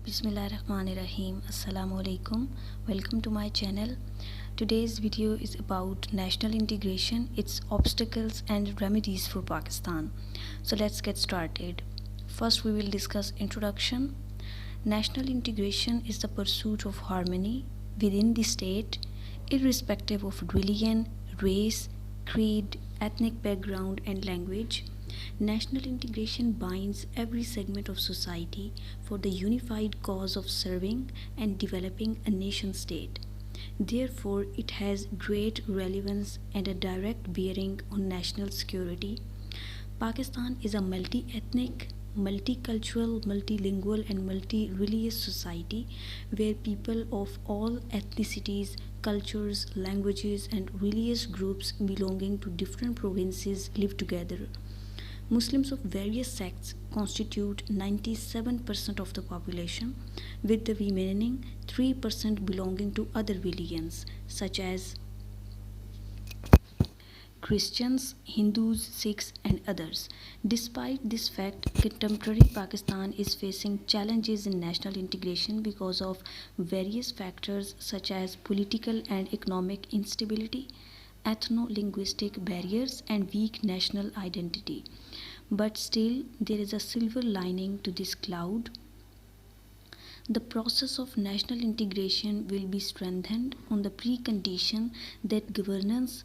Bismillahirrahmanirrahim. Assalam-o-alaum. Welcome to my channel. Today's video is about national integration, its obstacles and remedies for Pakistan. So let's get started. First we will discuss introduction. National integration is the pursuit of harmony within the state, irrespective of religion, race, creed, ethnic background, and language. National integration binds every segment of society for the unified cause of serving and developing a nation state. Therefore, it has great relevance and a direct bearing on national security. Pakistan is a multi ethnic, multicultural, multilingual, and multi religious society where people of all ethnicities, cultures, languages, and religious groups belonging to different provinces live together. Muslims of various sects constitute 97% of the population, with the remaining 3% belonging to other religions such as Christians, Hindus, Sikhs, and others. Despite this fact, contemporary Pakistan is facing challenges in national integration because of various factors such as political and economic instability, ethno linguistic barriers, and weak national identity. But still, there is a silver lining to this cloud. The process of national integration will be strengthened on the precondition that governance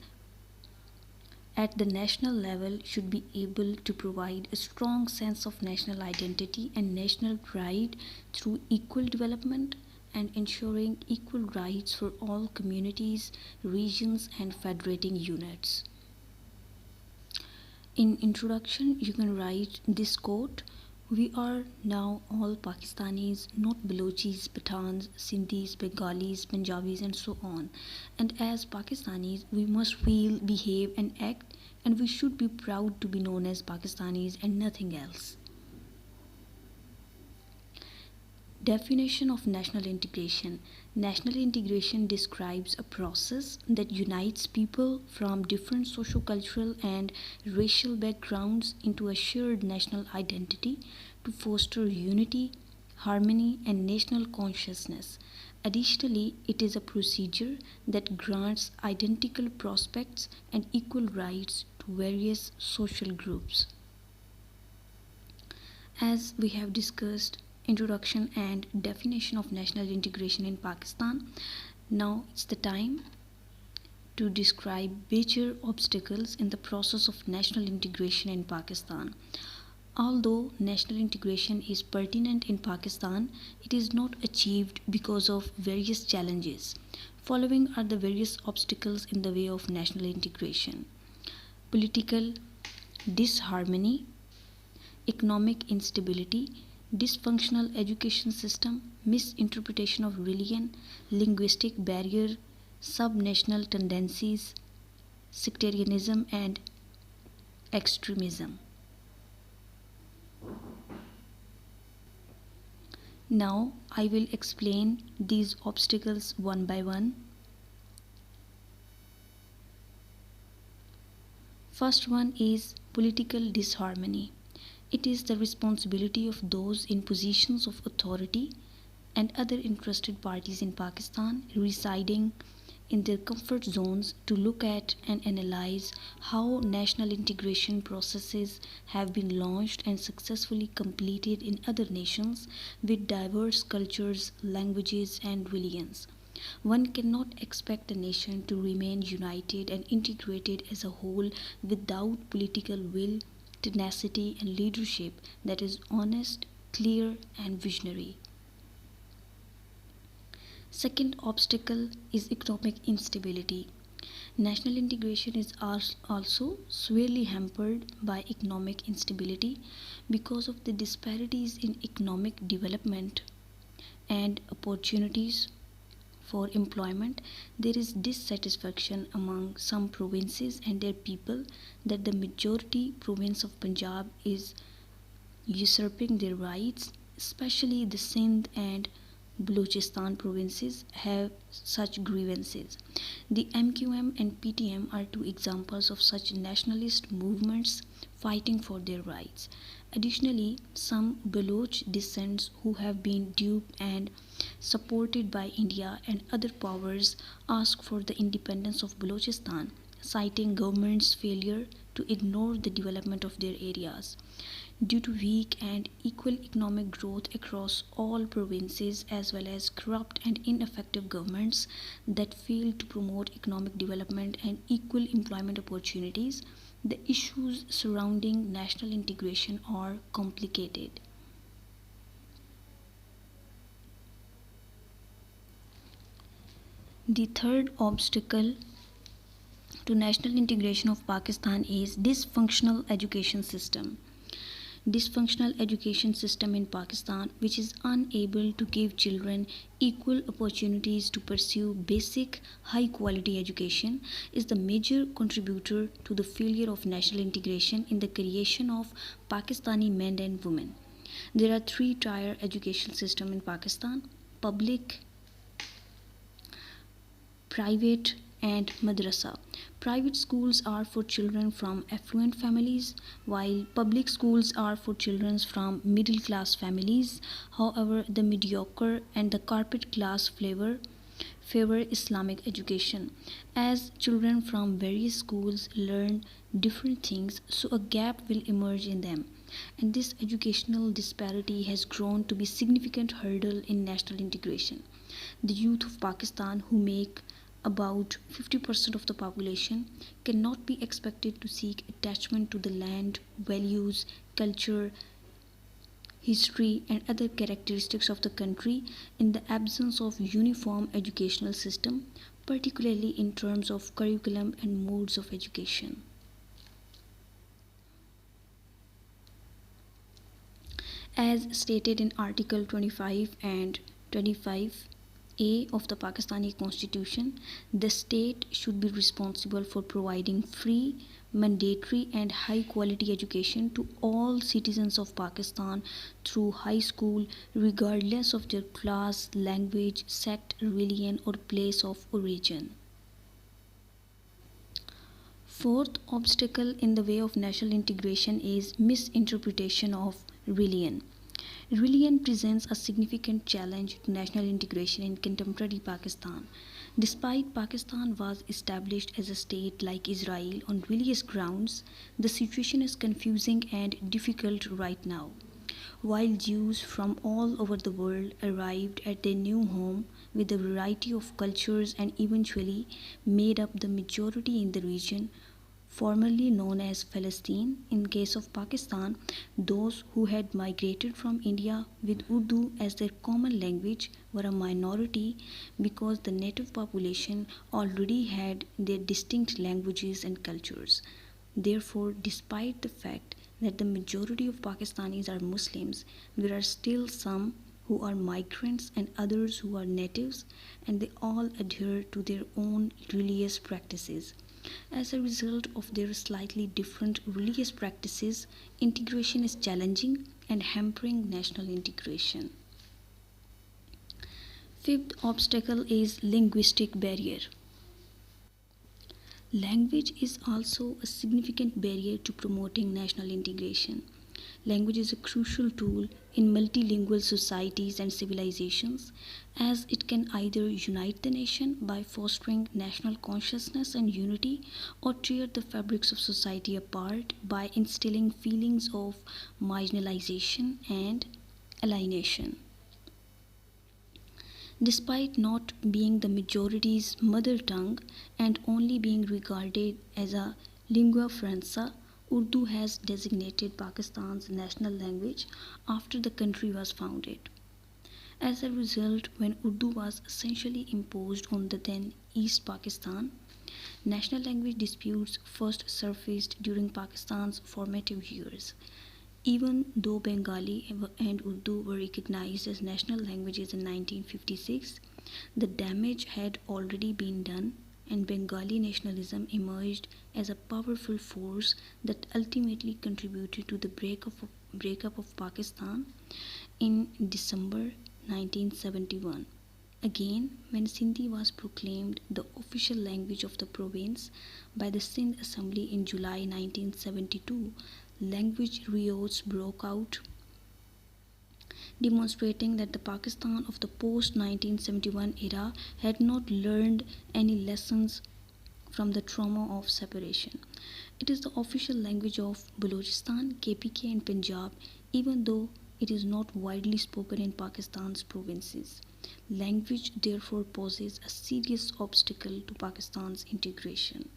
at the national level should be able to provide a strong sense of national identity and national pride through equal development and ensuring equal rights for all communities, regions, and federating units. In introduction, you can write this quote: "We are now all Pakistanis, not Balochis, Pathans, Sindhis, Bengalis, Punjabis, and so on. And as Pakistanis, we must feel, behave, and act, and we should be proud to be known as Pakistanis and nothing else." Definition of national integration. National integration describes a process that unites people from different socio-cultural and racial backgrounds into a shared national identity to foster unity, harmony, and national consciousness. Additionally, it is a procedure that grants identical prospects and equal rights to various social groups. As we have discussed introduction and definition of national integration in Pakistan, now it's the time to describe major obstacles in the process of national integration in Pakistan. Although national integration is pertinent in Pakistan, it is not achieved because of various challenges. Following are the various obstacles in the way of national integration: political disharmony, economic instability, dysfunctional education system, misinterpretation of religion, linguistic barrier, subnational tendencies, sectarianism, and extremism. Now I will explain these obstacles one by one. First one is political disharmony. It is the responsibility of those in positions of authority and other interested parties in Pakistan residing in their comfort zones to look at and analyze how national integration processes have been launched and successfully completed in other nations with diverse cultures, languages, and religions. One cannot expect a nation to remain united and integrated as a whole without political will, tenacity, and leadership that is honest, clear, and visionary. Second obstacle is economic instability. National integration is also severely hampered by economic instability because of the disparities in economic development and opportunities for employment. There is dissatisfaction among some provinces and their people that the majority province of Punjab is usurping their rights, especially the Sindh and Balochistan provinces have such grievances. The MQM and PTM are two examples of such nationalist movements fighting for their rights. Additionally, some Baloch descendants who have been duped and supported by India and other powers ask for the independence of Balochistan, citing government's failure to ignore the development of their areas. Due to weak and equal economic growth across all provinces, as well as corrupt and ineffective governments that fail to promote economic development and equal employment opportunities, the issues surrounding national integration are complicated. The third obstacle to national integration of Pakistan is dysfunctional education system. Dysfunctional education system in Pakistan, which is unable to give children equal opportunities to pursue basic high quality education, is the major contributor to the failure of national integration in the creation of Pakistani men and women. There are three tier education system in Pakistan: public, private, and madrasa. Private schools are for children from affluent families, while public schools are for children from middle class families. However, the mediocre and the carpet class favor Islamic education. As children from various schools learn different things, so a gap will emerge in them. And this educational disparity has grown to be a significant hurdle in national integration. The youth of Pakistan, who make about 50% of the population, cannot be expected to seek attachment to the land, values, culture, history, and other characteristics of the country in the absence of uniform educational system, particularly in terms of curriculum and modes of education. As stated in Article 25 and 25A of the Pakistani Constitution, the state should be responsible for providing free, mandatory, and high quality education to all citizens of Pakistan through high school, regardless of their class, language, sect, religion, or place of origin. Fourth obstacle in the way of national integration is misinterpretation of religion. Religion presents a significant challenge to national integration in contemporary Pakistan. Despite Pakistan was established as a state like Israel on religious grounds, the situation is confusing and difficult right now. While Jews from all over the world arrived at their new home with a variety of cultures and eventually made up the majority in the region, formerly known as Palestine. In case of Pakistan, those who had migrated from India with Urdu as their common language were a minority because the native population already had their distinct languages and cultures. Therefore, despite the fact that the majority of Pakistanis are Muslims, there are still some who are migrants and others who are natives, and they all adhere to their own religious practices. As a result of their slightly different religious practices, integration is challenging and hampering national integration. Fifth obstacle is linguistic barrier. Language is also a significant barrier to promoting national integration. Language is a crucial tool in multilingual societies and civilizations, as it can either unite the nation by fostering national consciousness and unity, or tear the fabrics of society apart by instilling feelings of marginalization and alienation. Despite not being the majority's mother tongue and only being regarded as a lingua franca, Urdu has designated Pakistan's national language after the country was founded. As a result, when Urdu was essentially imposed on the then East Pakistan, national language disputes first surfaced during Pakistan's formative years. Even though Bengali and Urdu were recognized as national languages in 1956, the damage had already been done, and Bengali nationalism emerged as a powerful force that ultimately contributed to the breakup of Pakistan in December 1971. Again, when Sindhi was proclaimed the official language of the province by the Sindh Assembly in July 1972, language riots broke out, demonstrating that the Pakistan of the post 1971 era had not learned any lessons from the trauma of separation. It is the official language of Balochistan, KPK, and Punjab, even though it is not widely spoken in Pakistan's provinces. Language therefore poses a serious obstacle to Pakistan's integration.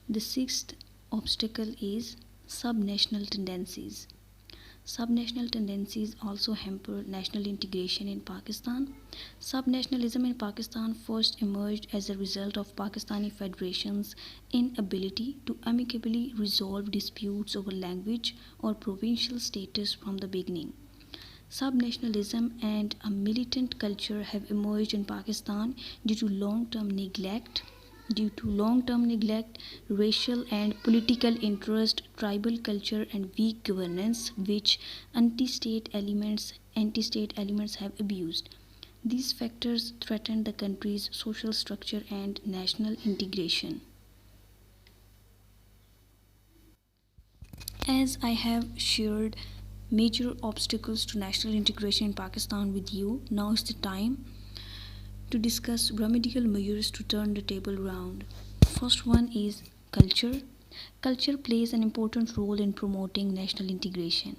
The sixth obstacle is subnational tendencies. Subnational tendencies also hamper national integration in Pakistan. Subnationalism in Pakistan first emerged as a result of Pakistani Federation's inability to amicably resolve disputes over language or provincial status from the beginning. Subnationalism and a militant culture have emerged in Pakistan due to long term neglect, racial and political interest, tribal culture, and weak governance, which anti-state elements have abused. These factors threaten the country's social structure and national integration. As I have shared major obstacles to national integration in Pakistan with you, now is the time to discuss remedial measures to turn the table round. First one is culture. Culture plays an important role in promoting national integration.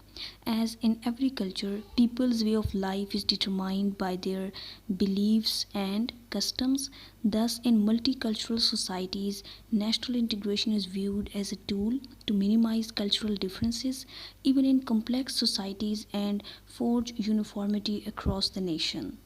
As in every culture, people's way of life is determined by their beliefs and customs. Thus, in multicultural societies, national integration is viewed as a tool to minimize cultural differences, even in complex societies, and forge uniformity across the nation.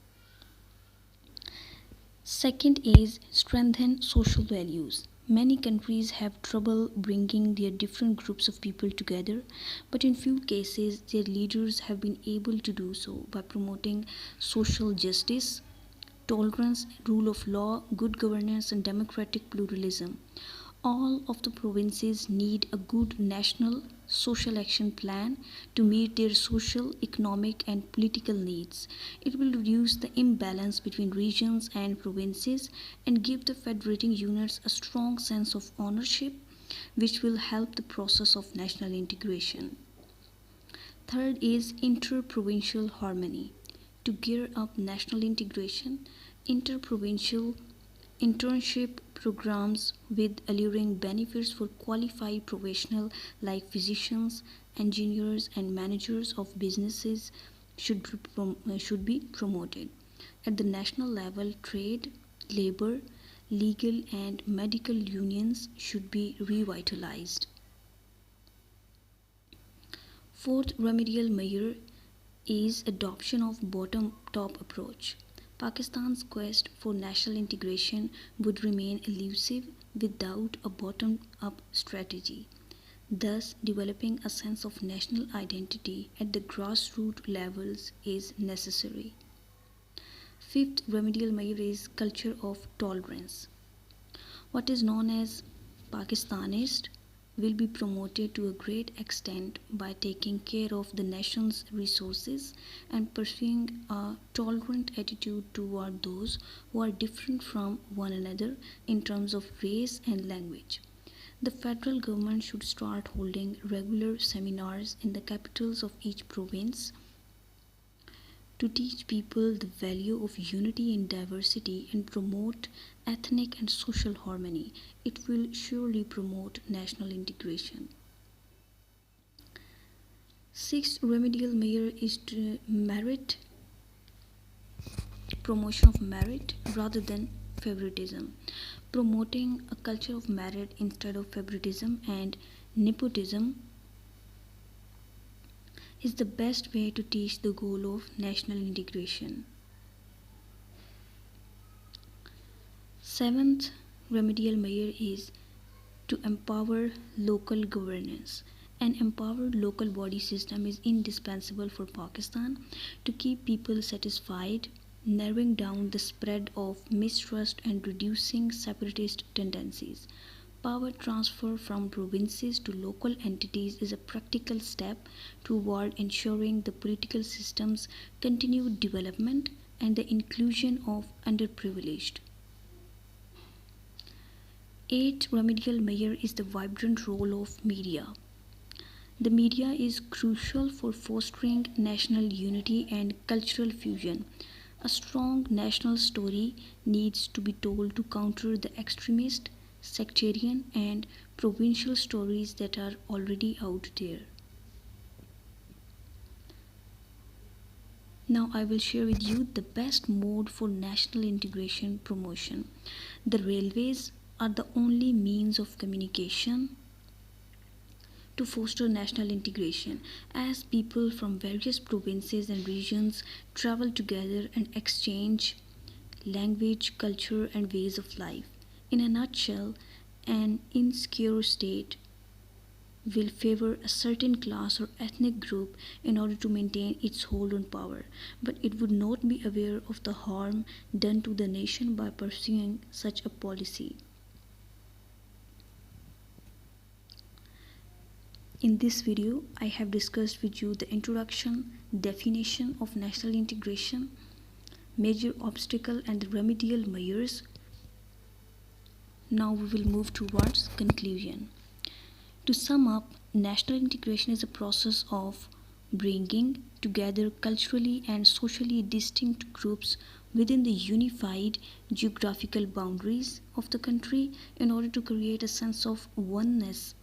Second is strengthen social values. Many countries have trouble bringing their different groups of people together, but in few cases their leaders have been able to do so by promoting social justice, tolerance, rule of law, good governance, and democratic pluralism. All of the provinces need a good national social action plan to meet their social, economic, and political needs. It will reduce the imbalance between regions and provinces and give the federating units a strong sense of ownership, which will help the process of national integration. Third is inter-provincial harmony. To gear up national integration, inter-provincial internship programs with alluring benefits for qualified professionals like physicians, engineers, and managers of businesses should be promoted. At the national level, trade, labor, legal, and medical unions should be revitalized. Fourth remedial measure is adoption of bottom-top approach. Pakistan's quest for national integration would remain elusive without a bottom-up strategy. Thus, developing a sense of national identity at the grassroots levels is necessary. Fifth remedial measure is culture of tolerance. What is known as Pakistanist will be promoted to a great extent by taking care of the nation's resources and pursuing a tolerant attitude toward those who are different from one another in terms of race and language. The federal government should start holding regular seminars in the capitals of each province to teach people the value of unity in diversity and promote ethnic and social harmony. It will surely promote national integration. Sixth remedial measure is to promotion of merit rather than favoritism. Promoting a culture of merit instead of favoritism and nepotism is the best way to teach the goal of national integration. Seventh remedial measure is to empower local governance. An empowered local body system is indispensable for Pakistan to keep people satisfied, narrowing down the spread of mistrust and reducing separatist tendencies. Power transfer from provinces to local entities is a practical step toward ensuring the political system's continued development and the inclusion of underprivileged. Eighth remedial measure is the vibrant role of media. The media is crucial for fostering national unity and cultural fusion. A strong national story needs to be told to counter the extremist, sectarian, and provincial stories that are already out there. Now, I will share with you the best mode for national integration promotion. The railways are the only means of communication to foster national integration, as people from various provinces and regions travel together and exchange language, culture, and ways of life. In a nutshell, an insecure state will favor a certain class or ethnic group in order to maintain its hold on power, but it would not be aware of the harm done to the nation by pursuing such a policy. In this video, I have discussed with you the introduction, definition of national integration, major obstacle and the remedial measures. Now we will move towards conclusion. To sum up, national integration is a process of bringing together culturally and socially distinct groups within the unified geographical boundaries of the country in order to create a sense of oneness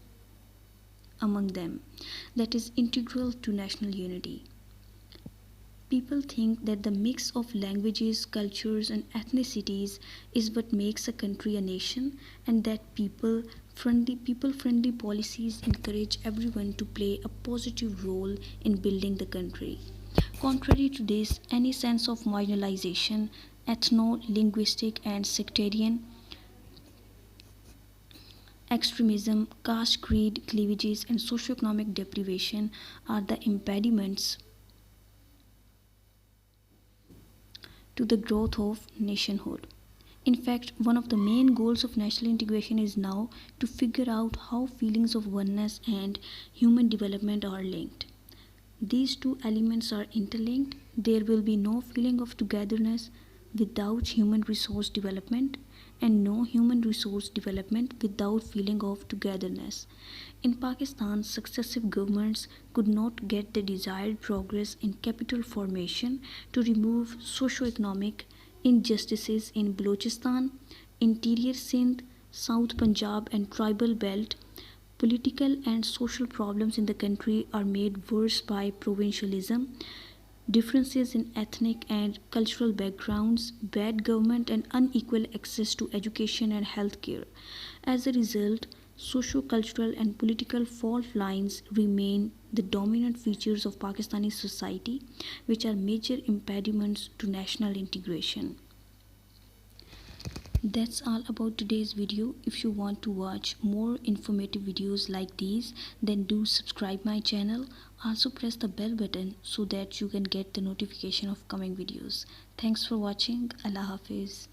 among them that is integral to national unity. People think that the mix of languages, cultures, and ethnicities is what makes a country a nation, and that people friendly policies encourage everyone to play a positive role in building the country. Contrary to this, any sense of marginalization, ethno linguistic, and sectarian extremism, caste creed cleavages, and socioeconomic deprivation are the impediments to the growth of nationhood. In fact, one of the main goals of national integration is now to figure out how feelings of oneness and human development are linked. These two elements are interlinked. There will be no feeling of togetherness without human resource development, and no human resource development without feeling of togetherness. In Pakistan, successive governments could not get the desired progress in capital formation to remove socio-economic injustices in Balochistan, interior Sindh, South Punjab, and tribal belt. Political and social problems in the country are made worse by provincialism, differences in ethnic and cultural backgrounds, bad government, and unequal access to education and healthcare. As a result, socio-cultural and political fault lines remain the dominant features of Pakistani society, which are major impediments to national integration. That's all about today's video. If you want to watch more informative videos like these, then do subscribe my channel. Also press the bell button so that you can get the notification of coming videos. Thanks for watching. Allah Hafiz.